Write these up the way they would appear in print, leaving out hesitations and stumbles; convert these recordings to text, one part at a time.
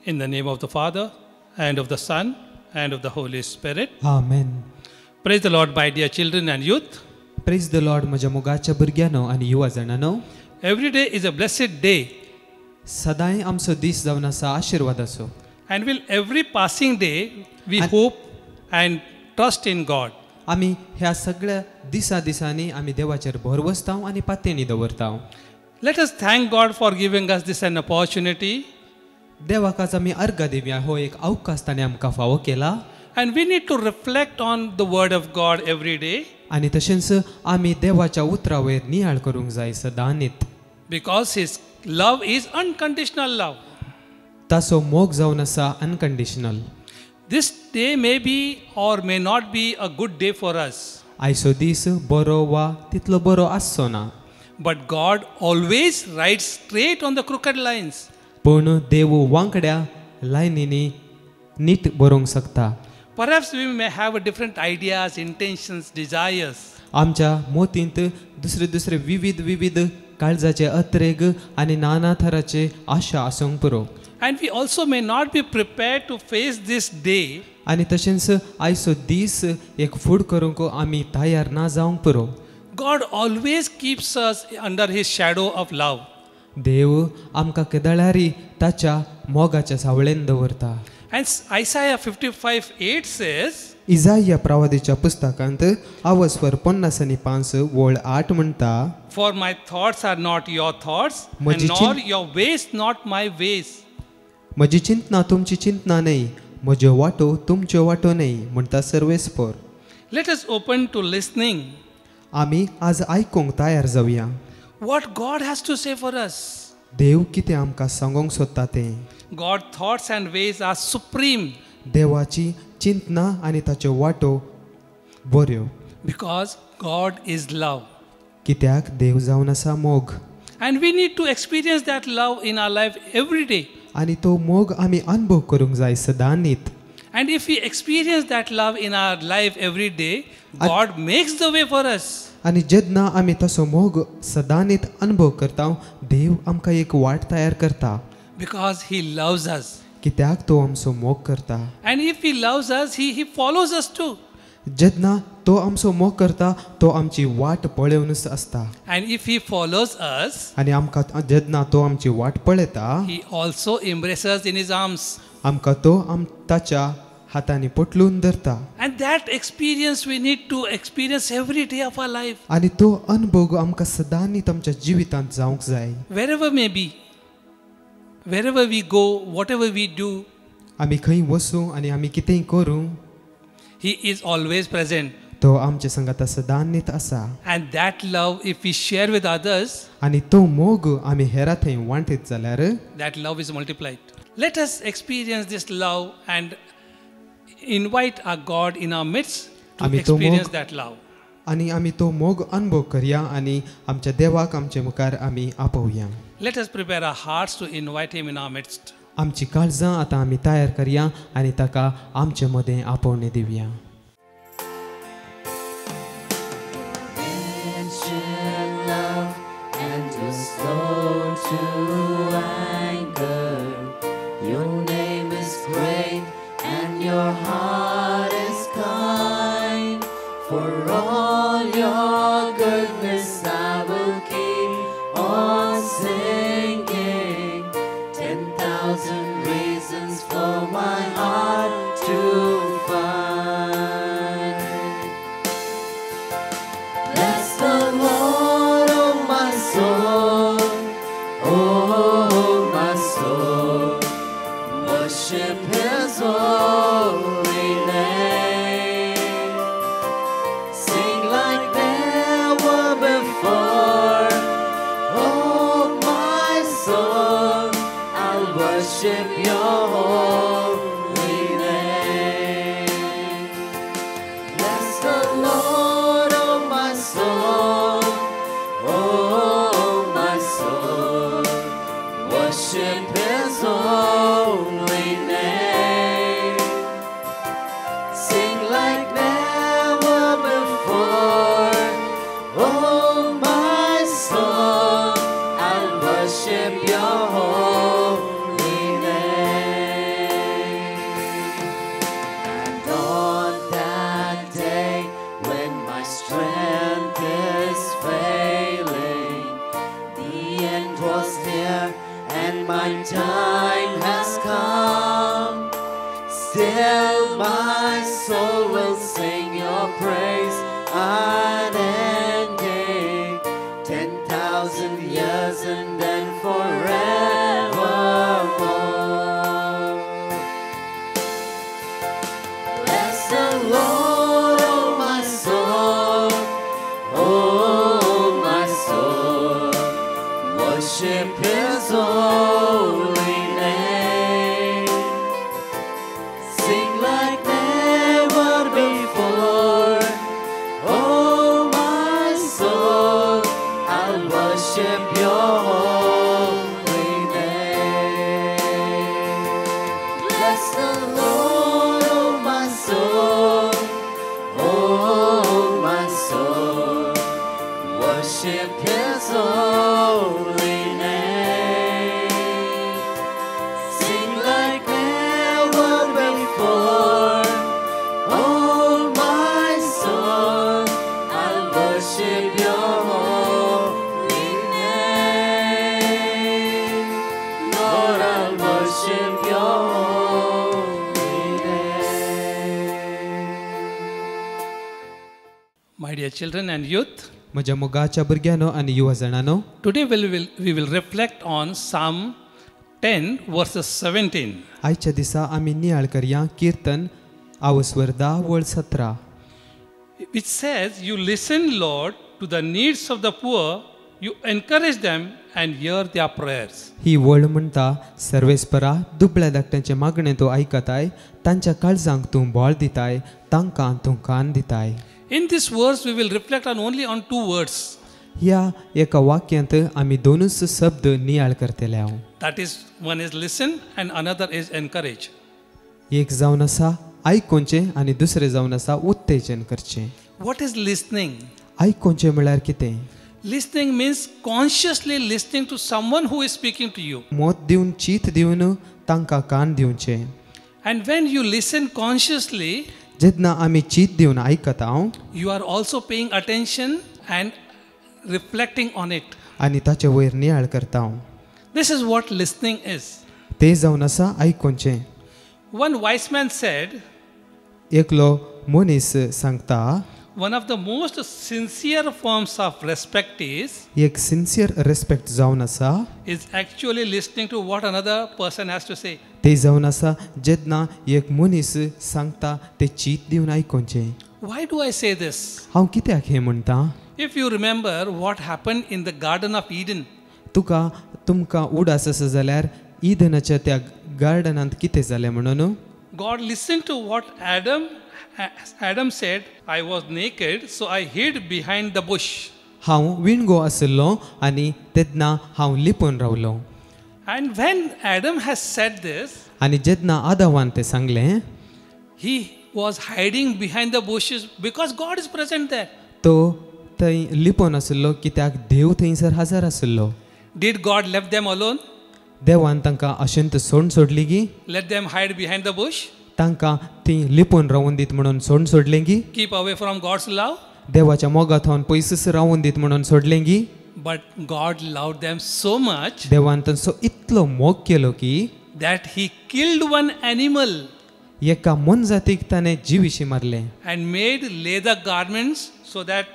In the name of the Father, and of the Son, and of the Holy Spirit. Amen. Praise the Lord, my dear children and youth. Praise the Lord म्हज्या मोगाच्या भुरग्यांनो आनी युवा जाणांनो. Every day is a blessed day. सदांय आमचो दीस जावन आसा आशिर्वादाचो. And will every passing day we hope and trust in God. आमी ह्या सगळ्या दिसांनी आमी देवाचेर भरवसतांव आनी पातेणी दवरतांव. Let us thank God for giving us this an opportunity. देवाकाच आमी अर्घ दिवया हो एक अवकाश ताणें आमकां फावो केला. And we need to reflect on the word of God every day. आनी तशेंच आमी देवाच्या उतरां वयर नियाळ करूंक जाय सदांच. Because his love is unconditional love. ताचो मोग जावन आसा unconditional. This day may be or may not be a good day for us. आयचो दीस बरो वा तितलो बरो आसचो ना. But God always rides straight on the crooked lines. पूण देव वांकड्या लायनींनी नीट बरोवंक शकता. Perhaps we may have different ideas, intentions, desires. आमच्या मोतींत दुसरे विविध काळजाचे अत्रेग आनी नाना तराचे आशा आसूंक पुरो. And we also may not be prepared to face this day. आनी तशेंच आयचो दीस एक फूड करूंक आमी तयार ना जावंक पुरो. God always keeps us under his shadow of love. देव आमकां केदळारी ताच्या मोगाच्या सावळेन दवरता. And Isaiah 55:8 says, इजाया प्रवादीच्या पुस्तकांत आवस्वर 50:5 वळ 8 म्हणटा, For my thoughts are not your thoughts, म्हजी and nor your ways not my ways. म्हजी चिंतना तुमची चिंतना न्ही, म्हज्यो वाटो तुमच्यो वाटो न्ही म्हणटा सर्वेस्पर. Let us open to listening. आमी आज आयकूंक तयार जावया. What God has to say for us. देव कितें आमकां सांगूंक सोदता तें. God's thoughts and ways are supreme. देवाची चिंतना आनी ताच्यो वाटो बऱ्यो. Because God is love. कित्याक देव जावन आसा मोग. And we need to experience that love in our life every day. आनी तो मोग आमी अनुभव करूंक जाय सदांच. And if we experience that love in our life every day, God makes the way for us. आनी जेन्ना आमी तसो मोग सदांच अनुभव करता, देव आमकां एक वाट तयार करता. Because he loves us. कित्याक तो आमचो मोग करता. And if he loves us, he follows us too. जेन्ना तो आमचो मोग करता, तो आमची वाट पळेवनच आसता. And if he follows us, आनी आमकां जेन्ना तो आमची वाट पळयता, he also embraces us in his arms. आमकां तो ताच्या हातांनी पटलून धरता. And that experience we need to experience every day of our life. आनी तो अनुभव आमकां सदांच आमच्या जिवितांत जावंक जाय. Wherever may be, wherever we go, whatever we do, आमी खंय वचूं आनी आमी कितेंय करूं, he is always present. तो आमचे संगत सदांच आसा. And that love, if we share with others, आनी तो मोग आमी हेरां थंय वांटीत जाल्यार that love is multiplied. Let us experience this love and invite our God in our midst to आमी तो experience मोग that love. आनी आमी तो मोग अनुभव करया आनी आमच्या देवाक आमचे मुखार आमी आपोवया. Let us prepare our hearts to invite him in our midst. आमची काळजां आतां आमी तयार करया आनी ताका आमचे मदें आपोवणे Divya. Your name is great and your heart is kind. For all your goodness I will keep on singing. 10,000 reasons for my heart to find. Bless the Lord, oh my soul, oh my soul. Worship his holy name. Sing like never before. Oh my soul, I'll worship your holy name. Bless the Lord, oh my soul, oh my soul. Worship his holy name. Sing like never before. Oh my soul, I'll worship your holy name. my time has come. Still my soul will sing your praise unending. 10,000 years and then forevermore. Bless the Lord, oh my soul, oh my soul. Worship His holy name. Sing like never before. Oh my soul, I'll worship your holy name. Bless the Lord, oh my soul, oh my soul. Worship His holy name. Sing like never before. Oh my soul, I'll worship your holy name. Lord, I'll worship your holy name. My dear children and youth, म्हज्या मोगाच्या भुरग्यांनो आनी युवा जाणांनो, today we will reflect on Psalm 10 verses 17. आयच्या दिसा आमी नियाळ करया कीर्तन आवस्वर 10 वळ 17, which says, You listen, Lord, to the needs of the poor, you encourage them and hear their prayers. ही वळ म्हणटा, सर्वेस्परा दुबळ्या धाकट्यांचे मागणे तूं आयकताय, तांच्या काळजांक तूं बोळ दिताय, तांकां तूं कान दिताय. In this verse, we will reflect on 2 words. ह्या एका वाक्यांत आमी दोनूच शब्द नियाळ करतले हांव. That is, one is listen and another is encourage. एक जावन आसा आयकोनचे आनी दुसरें जावन आसा उत्तेजन करचें. What is listening? आयकोनचें म्हळ्यार कितें? Listening means consciously listening to someone who is speaking to you. मोत दिवन चीत दिवन तांकां कान दिवचें. And when you listen consciously, जेन्ना आमी चीत दिवन आयकता you are also paying attention and reflecting on it. आनी ताचे वयर नियाळ करता. This is what listening is. तें जावन आसा आयकोनचें. One wise man said, एकलो मनीस सांगता, one of the most sincere forms of respect एक सिन्सियर रेस्पेक्ट जावन आसा is actually listening to what another person has to say. तें जावन आसा जेन्ना एक मनीस सांगता तें चीत दिवन आयकोनचें. Why do I say this? हांव कित्याक हें म्हणटा? If you remember what happened in the Garden of Eden, तुमकां उडास आसा जाल्यार ईदनाच्या त्या गार्डनांत कितें जालें म्हणून? God listened to what Adam said, I was naked, so I hid behind the bush. हांव विणगो आसलो आनी तेन्ना हांव लिपून रावलो. And when Adam has said this, आनी जेन्ना आदावान तें सांगलें, he was hiding behind the bushes because God is present there. तो थंय लिपून आसलो कित्याक देव थंयसर हजर आसलो. Did God left them alone? देवान तांकां अशेंत सोडली गी? Let them hide behind the bush? तांकां ती लिपून रावून दीत म्हणून सोडलें गी? Keep away from God's love? देवाच्या मोगात पयसच रावून दीत म्हणून सोडलें गी? But God loved them so much देवान तांचो इतलो मोग केलो की that he killed one animal एका मनजातीक ताणें जिवीशी मारलें and made leather garments so that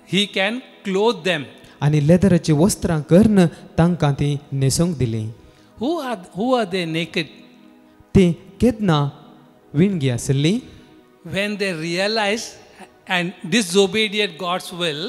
he can clothe them. आनी लेदराची वस्त्रां करून तांकां ती न्हेसूंक दिलीं. Who are they naked? ती केन्ना विणगी आसली? When they realized and disobeyed God's will,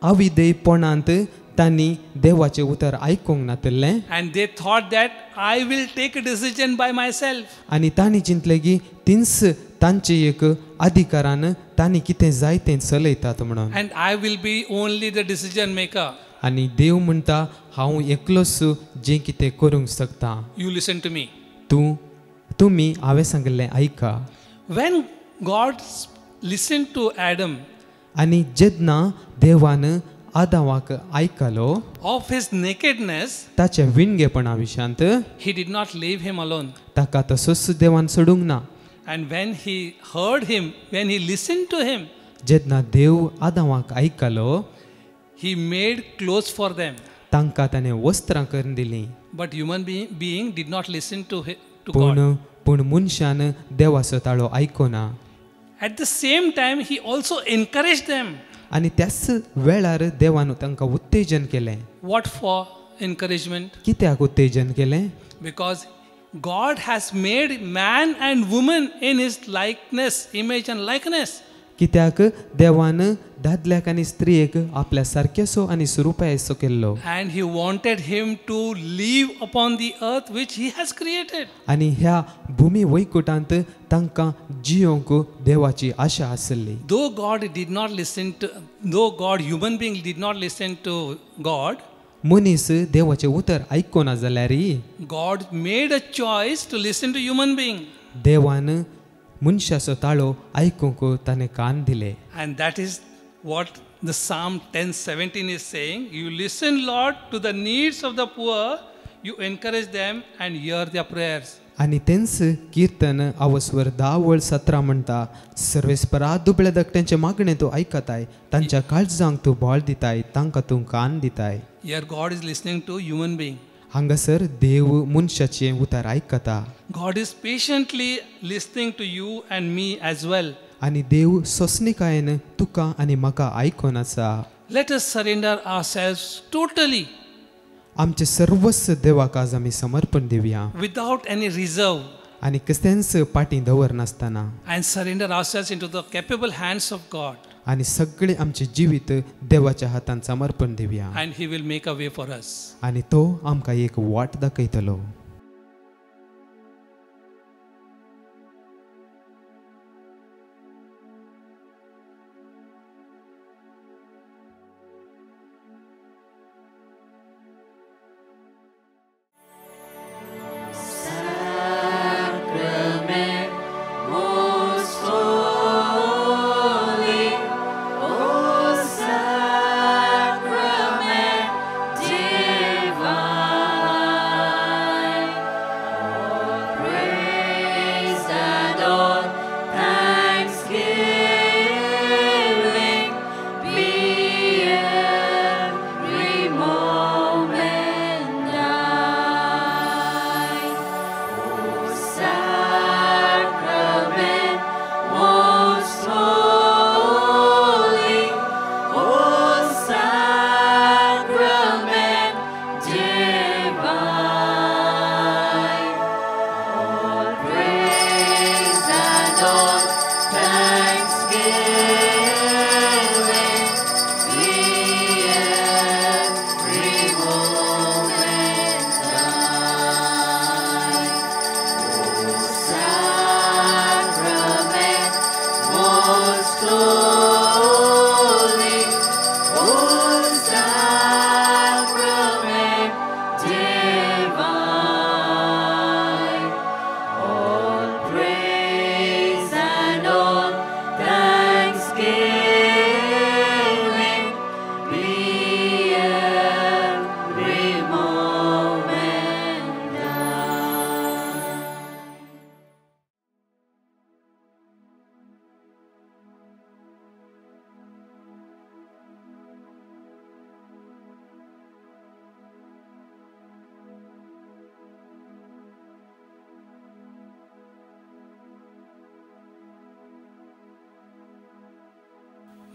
अविधेयपणांत तांणी देवाचें उतर आयकूंक नातलें and they thought that I will take a decision by myself. आनी तांणी चिंतलें की तींच तांचे एक अधिकारान तांणी कितें जाय तें चलयतात म्हणून. And I will be only the decision maker. आनी देव म्हणटा हांव एकलोच जें कितें करूंक शकता. You listen to me. तुमी हांवें सांगलें आयका. When God listened to Adam आनी जेन्ना देवान आदावाक आयकलो of his nakedness, ताच्या विणगेपणा Vishant, he did not leave him alone. ताका तसोच देवान सोडूंक ना. And when he heard him, when he listened to him, जेन्ना देव आदावाक आयकलो he made clothes for them. तांकां ताणें वस्त्रां करून दिलीं. But human being did not listen to God. पूण मनशान देवाचो ताळो आयकोना. At the same time, he also encouraged them. आनी त्याच वेळार देवान तांकां उत्तेजन केलें. What for encouragement? कित्याक उत्तेजन केलें? Because God has made man and woman in his likeness, image and likeness. कित्याक देवान दादल्याक आनी स्त्रियेक आपल्या सारकेसो आनी स्वरुपायेचो केल्लो. And he wanted him to live upon the earth which he has created. आनी ह्या भुमी वैकुटांत तांकां जियोंक देवाची आशा आसली. Though God, human being did not listen to God, मनीस देवाचें उतर आयकोना जाल्यारय God made a choice to listen to human being. देवान मनशाचो ताळो आयकूंक ताणें कान दिले. And that is what the Psalm 10:17 is saying. You listen, Lord, to the needs of the poor. You encourage them and hear their prayers. आनी तेंच कीर्तन अवस्वर 10:17 म्हणटा, सर्वेस्परा दुबळ्या धाकट्यांचे मागणे तूं आयकताय, तांच्या काळजांक तूं बोळ दिताय, तांकां तूं कान दिताय. Here God is listening to human being. हांगासर देव मनशाचें उतर आयकता. God is patiently listening to you and me as well. आनी देव सोंसणिकायेन तुका आनी म्हाका आयकोन आसा. Let us surrender ourselves totally, आमचे सर्वस्व देवाक आज आमी समर्पण दिवया. without any reserve, आनी कसलेंच पाटी दवरनासतना. and surrender ourselves into the capable hands of God. आनी सगळे आमचे जिवीत देवाच्या हातांत समर्पण Divya. And he will make a way for us. आनी तो आमकां एक वाट दाखयतलो.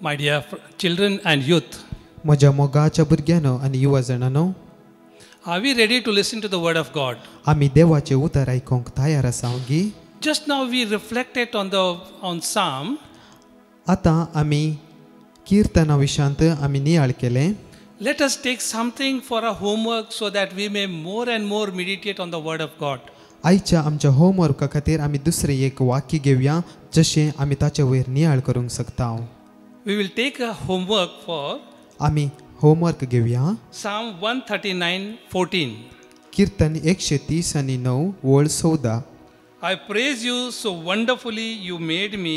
My dear children and youth, म्हज्या मोगाच्या भुरग्यांनो आनी युवा जाणांनो, are we ready to listen to the word of God? आमी देवाचें उतर आयकूंक तयार आसात गी? Just now we reflected on Psalm. आतां आमी कीर्तना विशांत आमी नियाळ केलें. Let us take something for our homework so that we may more and more meditate on the word of God. आयच्या आमच्या होमवर्का खातीर आमी दुसरें एक वाक्य घेवया, जशें आमी ताचे वयर नियाळ करूंक शकता. We will take a homework for आमी होमवर्क घेवया. Psalm 139:14. कीर्तन 130 आनी 9 वळ 14. I praise you so wonderfully you made me,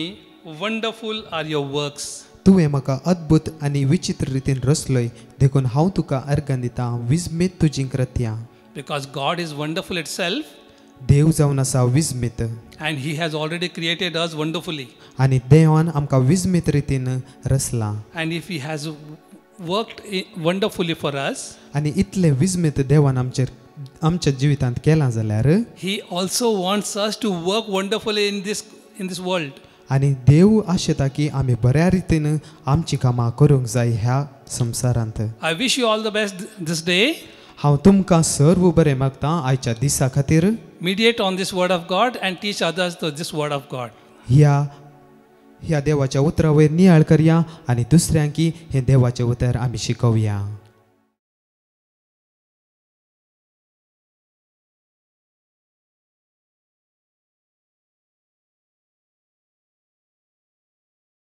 wonderful are your works. तुवें म्हाका अद्भुत आनी विचित्र रितीन रचलय, देखून हांव तुका अर्घन दितां, विस्मीत तुजीं कृत्यां. Because God is wonderful itself देव जावन आसा विस्मीत, and he has already created us wonderfully. आनी देवान आमकां विस्मीत रितीन रचलां. And if he has worked wonderfully for us, आनी इतले विस्मीत देवान आमच्या जिवितांत केलां जाल्यार He also wants us to work wonderfully in this world. आनी देव आशेता की आमी बऱ्या रितीन आमची कामां करूंक जाय ह्या संवसारांत. I wish you all the best this day. हांव तुमकां सर्व बरें मागतां आयच्या दिसा खातीर. Meditate on this word of God and teach others this word of God. ह्या देवाच्या उतरा वयर नियाळ करया आनी दुसऱ्यांकी हे देवाचें उतर आमी शिकोवया.